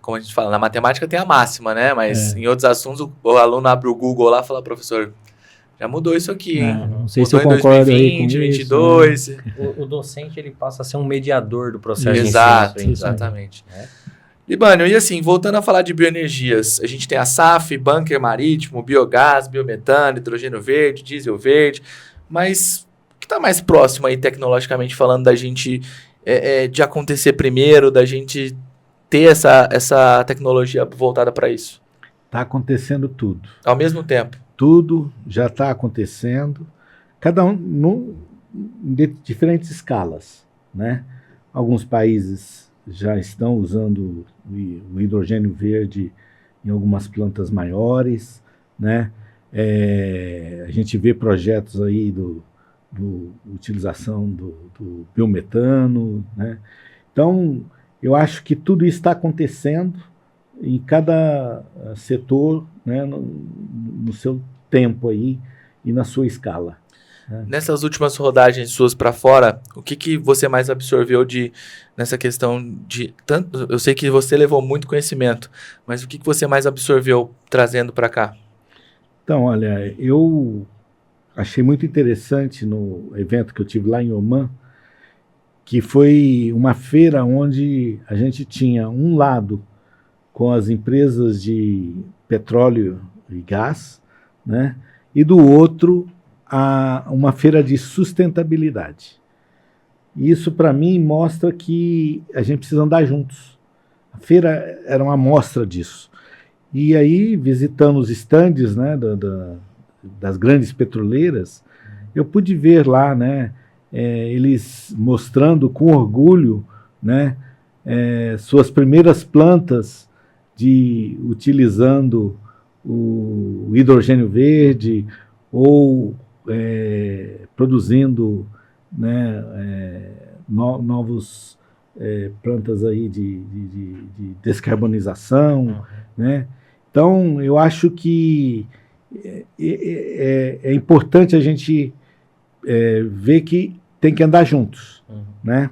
como a gente fala, na matemática tem a máxima, né? Mas em outros assuntos, o aluno abre o Google lá e fala, professor, já mudou isso aqui, hein? Não sei mudou se eu concordo 2020, aí com 2022. Isso, O docente ele passa a ser um mediador do processo Exato, de ensino. exatamente. Libânio, e assim, voltando a falar de bioenergias, a gente tem a SAF, bunker marítimo, biogás, biometano, hidrogênio verde, diesel verde, mas o que está mais próximo aí, tecnologicamente falando, da gente de acontecer primeiro, da gente ter essa tecnologia voltada para isso? Está acontecendo tudo. Ao mesmo tempo? Tudo já está acontecendo, cada um em diferentes escalas, né? Alguns países já estão usando o hidrogênio verde em algumas plantas maiores, né? A gente vê projetos aí do utilização do biometano, né? Então, eu acho que tudo isso está acontecendo em cada setor, né, no seu tempo aí e na sua escala. Né? Nessas últimas rodagens suas para fora, o que você mais absorveu nessa questão de tanto? Eu sei que você levou muito conhecimento, mas o que você mais absorveu trazendo para cá? Então, olha, eu achei muito interessante no evento que eu tive lá em Oman, que foi uma feira onde a gente tinha um lado com as empresas de petróleo e gás, né? E do outro uma feira de sustentabilidade. E isso, para mim, mostra que a gente precisa andar juntos. A feira era uma amostra disso. E aí, visitando os estandes, né, das grandes petroleiras, eu pude ver lá, né, eles mostrando com orgulho, né, suas primeiras plantas utilizando o hidrogênio verde ou produzindo, né, novos plantas aí de descarbonização, né? Então, eu acho que é importante a gente ver que tem que andar juntos, né?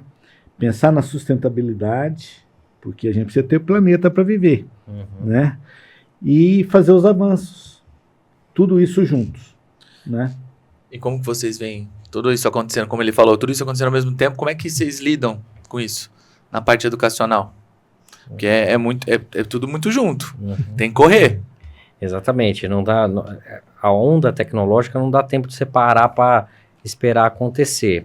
Pensar na sustentabilidade, porque a gente precisa ter planeta para viver, né? E fazer os avanços, tudo isso juntos, né? E como que vocês veem tudo isso acontecendo, como ele falou, tudo isso acontecendo ao mesmo tempo, como é que vocês lidam com isso na parte educacional? Porque é tudo muito junto, tem que correr. Exatamente, não dá, a onda tecnológica não dá tempo de separar para esperar acontecer.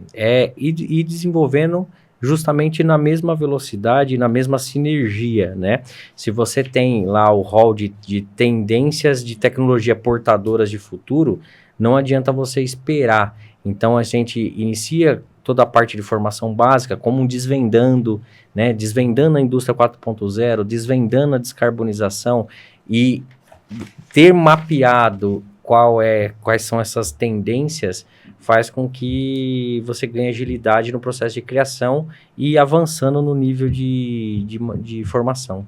Ir desenvolvendo justamente na mesma velocidade, na mesma sinergia, né? Se você tem lá o hall de tendências de tecnologia portadoras de futuro, não adianta você esperar. Então, a gente inicia toda a parte de formação básica como um desvendando, né? Desvendando a indústria 4.0, desvendando a descarbonização e ter mapeado quais são essas tendências faz com que você ganhe agilidade no processo de criação e avançando no nível de formação.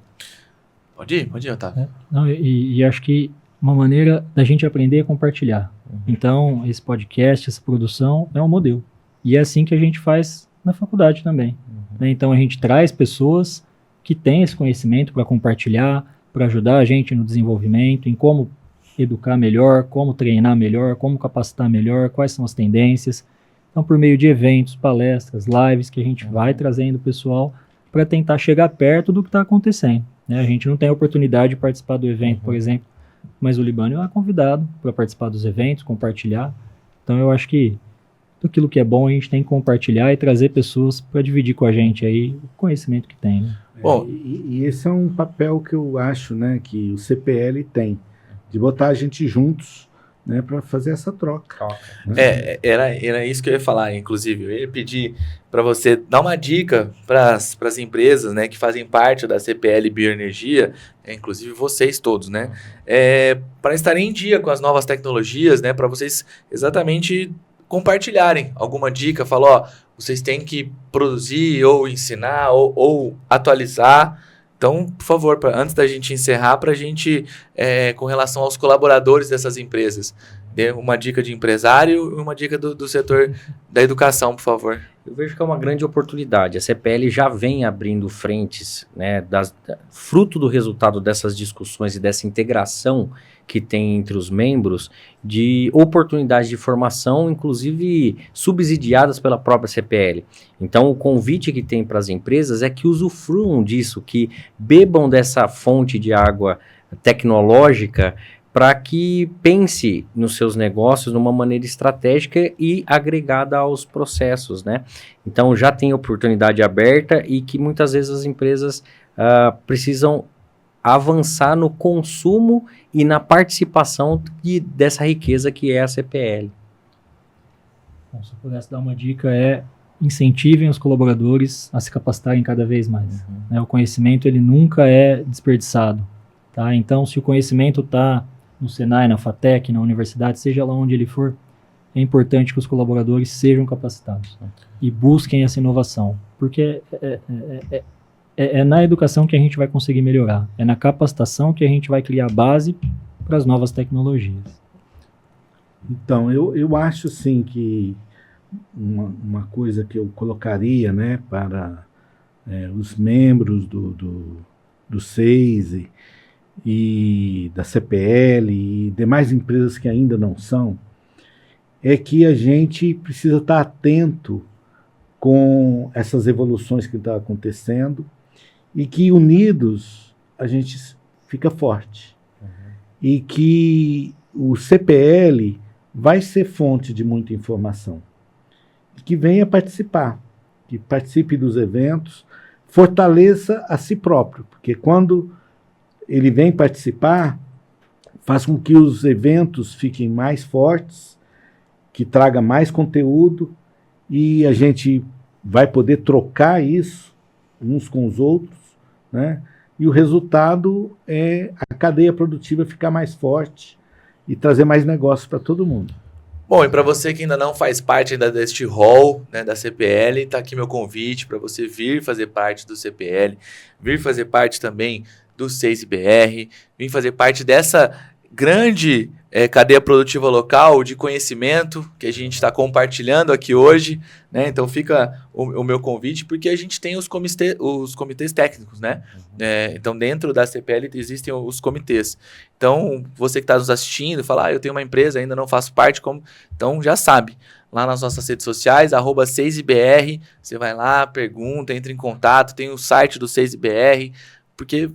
Pode ir, Otávio. Não, e acho que uma maneira da gente aprender é compartilhar. Então, esse podcast, essa produção é um modelo. E é assim que a gente faz na faculdade também. Né? Então, a gente traz pessoas que têm esse conhecimento para compartilhar, para ajudar a gente no desenvolvimento, em como educar melhor, como treinar melhor, como capacitar melhor, quais são as tendências. Então, por meio de eventos, palestras, lives, que a gente vai trazendo o pessoal para tentar chegar perto do que está acontecendo. Né? A gente não tem a oportunidade de participar do evento, por exemplo, mas o Libânio é convidado para participar dos eventos, compartilhar. Então, eu acho que aquilo que é bom a gente tem que compartilhar e trazer pessoas para dividir com a gente aí o conhecimento que tem, né? Bom, E esse é um papel que eu acho, né, que o CPL tem, de botar a gente juntos, né, para fazer essa troca. Né? Era isso que eu ia falar, inclusive. Eu ia pedir para você dar uma dica para as empresas, né, que fazem parte da CPL Bioenergia, inclusive vocês todos, né, para estarem em dia com as novas tecnologias, né, para vocês exatamente compartilharem alguma dica, falar, ó, vocês têm que produzir ou ensinar ou atualizar. Então, por favor, antes da gente encerrar, para a gente, com relação aos colaboradores dessas empresas, dê uma dica de empresário e uma dica do setor da educação, por favor. Eu vejo que é uma grande oportunidade. A CPL já vem abrindo frentes, né, fruto do resultado dessas discussões e dessa integração que tem entre os membros, de oportunidades de formação, inclusive subsidiadas pela própria CPL. Então, o convite que tem para as empresas é que usufruam disso, que bebam dessa fonte de água tecnológica, para que pense nos seus negócios de uma maneira estratégica e agregada aos processos, né? Então, já tem oportunidade aberta e que muitas vezes as empresas precisam avançar no consumo e na participação dessa riqueza que é a CPL. Bom, se eu pudesse dar uma dica, incentivem os colaboradores a se capacitarem cada vez mais. Né? O conhecimento, ele nunca é desperdiçado. Tá? Então, se o conhecimento está no Senai, na FATEC, na universidade, seja lá onde ele for, é importante que os colaboradores sejam capacitados e busquem essa inovação, porque é na educação que a gente vai conseguir melhorar, é na capacitação que a gente vai criar base para as novas tecnologias. Então, eu acho sim que uma coisa que eu colocaria, né, para os membros do SEIS e da CPL e demais empresas que ainda não são, é que a gente precisa estar atento com essas evoluções que estão acontecendo e que unidos a gente fica forte. E que o CPL vai ser fonte de muita informação. E que venha participar, que participe dos eventos, fortaleça a si próprio, porque quando ele vem participar, faz com que os eventos fiquem mais fortes, que traga mais conteúdo e a gente vai poder trocar isso uns com os outros, né? E o resultado é a cadeia produtiva ficar mais forte e trazer mais negócios para todo mundo. Bom, e para você que ainda não faz parte ainda deste hall, né, da CPL, está aqui meu convite para você vir fazer parte do CPL, vir fazer parte também do SEIS-BR, vir fazer parte dessa grande cadeia produtiva local de conhecimento que a gente está compartilhando aqui hoje, né? Então fica o meu convite, porque a gente tem os comitês técnicos, né? Então dentro da CPL existem os comitês. Então você que está nos assistindo, fala, eu tenho uma empresa, ainda não faço parte, então já sabe. Lá nas nossas redes sociais, @SEIS-BR, você vai lá, pergunta, entra em contato, tem o site do SEIS-BR, porque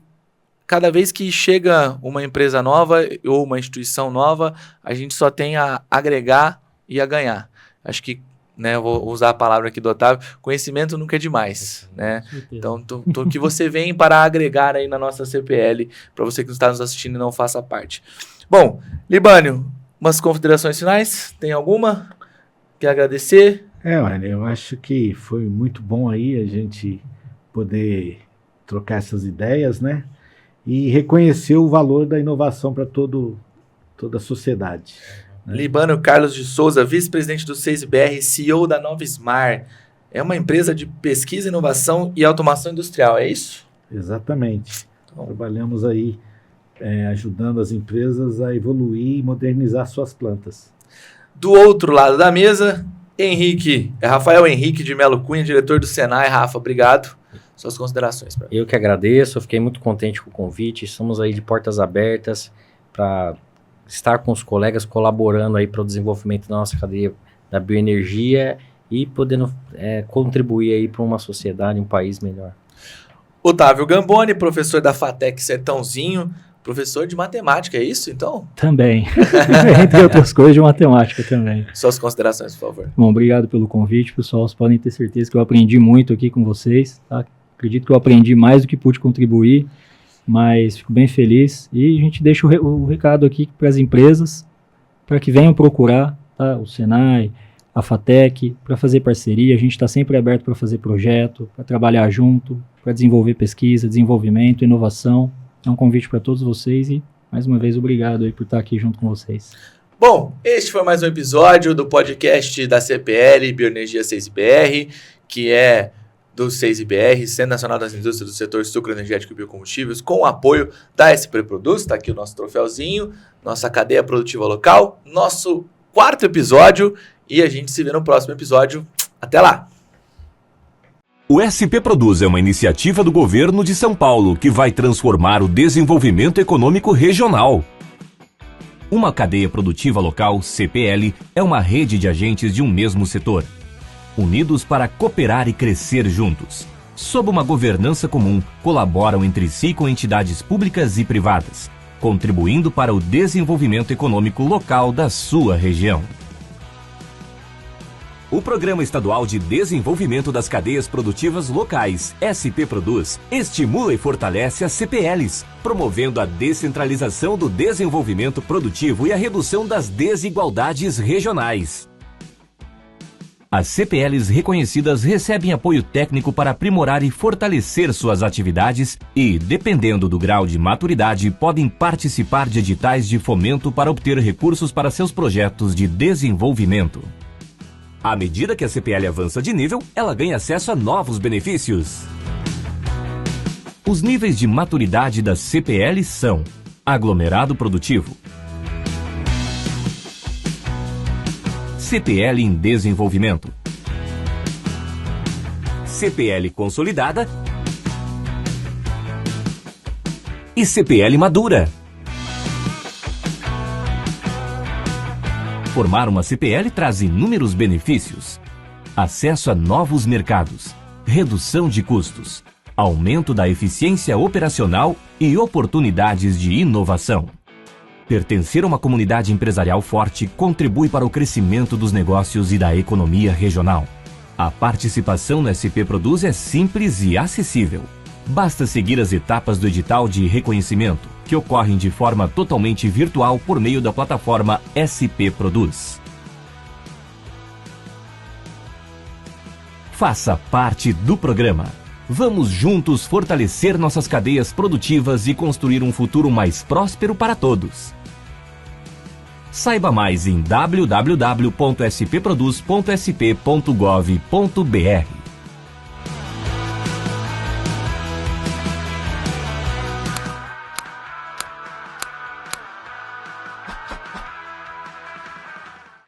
cada vez que chega uma empresa nova ou uma instituição nova, a gente só tem a agregar e a ganhar. Acho que, né, eu vou usar a palavra aqui do Otávio, conhecimento nunca é demais, né? Então, que você vem para agregar aí na nossa CPL, para você que está nos assistindo e não faça parte. Bom, Libânio, umas considerações finais? Tem alguma? Quer agradecer? Olha, eu acho que foi muito bom aí a gente poder trocar essas ideias, né? E reconhecer o valor da inovação para toda a sociedade. Né? Libânio Carlos de Souza, vice-presidente do SEIS-BR, CEO da Novismar. É uma empresa de pesquisa, inovação e automação industrial, é isso? Exatamente. Então, trabalhamos aí ajudando as empresas a evoluir e modernizar suas plantas. Do outro lado da mesa, Rafael Henrique de Melo Cunha, diretor do Senai. Rafa, obrigado. Suas considerações. Eu que agradeço, eu fiquei muito contente com o convite, estamos aí de portas abertas para estar com os colegas colaborando aí para o desenvolvimento da nossa cadeia da bioenergia e podendo contribuir aí para uma sociedade, um país melhor. Otávio Gamboni, professor da FATEC Sertãozinho, professor de matemática, é isso então? Também. Entre outras coisas, de matemática também. Suas considerações, por favor. Bom, obrigado pelo convite, pessoal. Vocês podem ter certeza que eu aprendi muito aqui com vocês, tá? Acredito que eu aprendi mais do que pude contribuir, mas fico bem feliz. E a gente deixa o recado aqui para as empresas, para que venham procurar, tá? O Senai, a FATEC, para fazer parceria. A gente está sempre aberto para fazer projeto, para trabalhar junto, para desenvolver pesquisa, desenvolvimento, inovação. É um convite para todos vocês e, mais uma vez, obrigado aí por estar aqui junto com vocês. Bom, este foi mais um episódio do podcast da CPL Bioenergia 6BR, que é do 6BR, Centro Nacional das Indústrias do Setor Sucro Energético e Biocombustíveis, com o apoio da SP Produz. Está aqui o nosso troféuzinho, nossa cadeia produtiva local, nosso 4º episódio, e a gente se vê no próximo episódio. Até lá! O SP Produz é uma iniciativa do governo de São Paulo que vai transformar o desenvolvimento econômico regional. Uma cadeia produtiva local, CPL, é uma rede de agentes de um mesmo setor, unidos para cooperar e crescer juntos. Sob uma governança comum, colaboram entre si com entidades públicas e privadas, contribuindo para o desenvolvimento econômico local da sua região. O Programa Estadual de Desenvolvimento das Cadeias Produtivas Locais, SP Produz, estimula e fortalece as CPLs, promovendo a descentralização do desenvolvimento produtivo e a redução das desigualdades regionais. As CPLs reconhecidas recebem apoio técnico para aprimorar e fortalecer suas atividades e, dependendo do grau de maturidade, podem participar de editais de fomento para obter recursos para seus projetos de desenvolvimento. À medida que a CPL avança de nível, ela ganha acesso a novos benefícios. Os níveis de maturidade das CPL são: aglomerado produtivo, CPL em desenvolvimento, CPL consolidada e CPL madura. Formar uma CPL traz inúmeros benefícios: acesso a novos mercados, redução de custos, aumento da eficiência operacional e oportunidades de inovação. Pertencer a uma comunidade empresarial forte contribui para o crescimento dos negócios e da economia regional. A participação no SP Produz é simples e acessível. Basta seguir as etapas do edital de reconhecimento, que ocorrem de forma totalmente virtual por meio da plataforma SP Produz. Faça parte do programa. Vamos juntos fortalecer nossas cadeias produtivas e construir um futuro mais próspero para todos. Saiba mais em www.spproduz.sp.gov.br.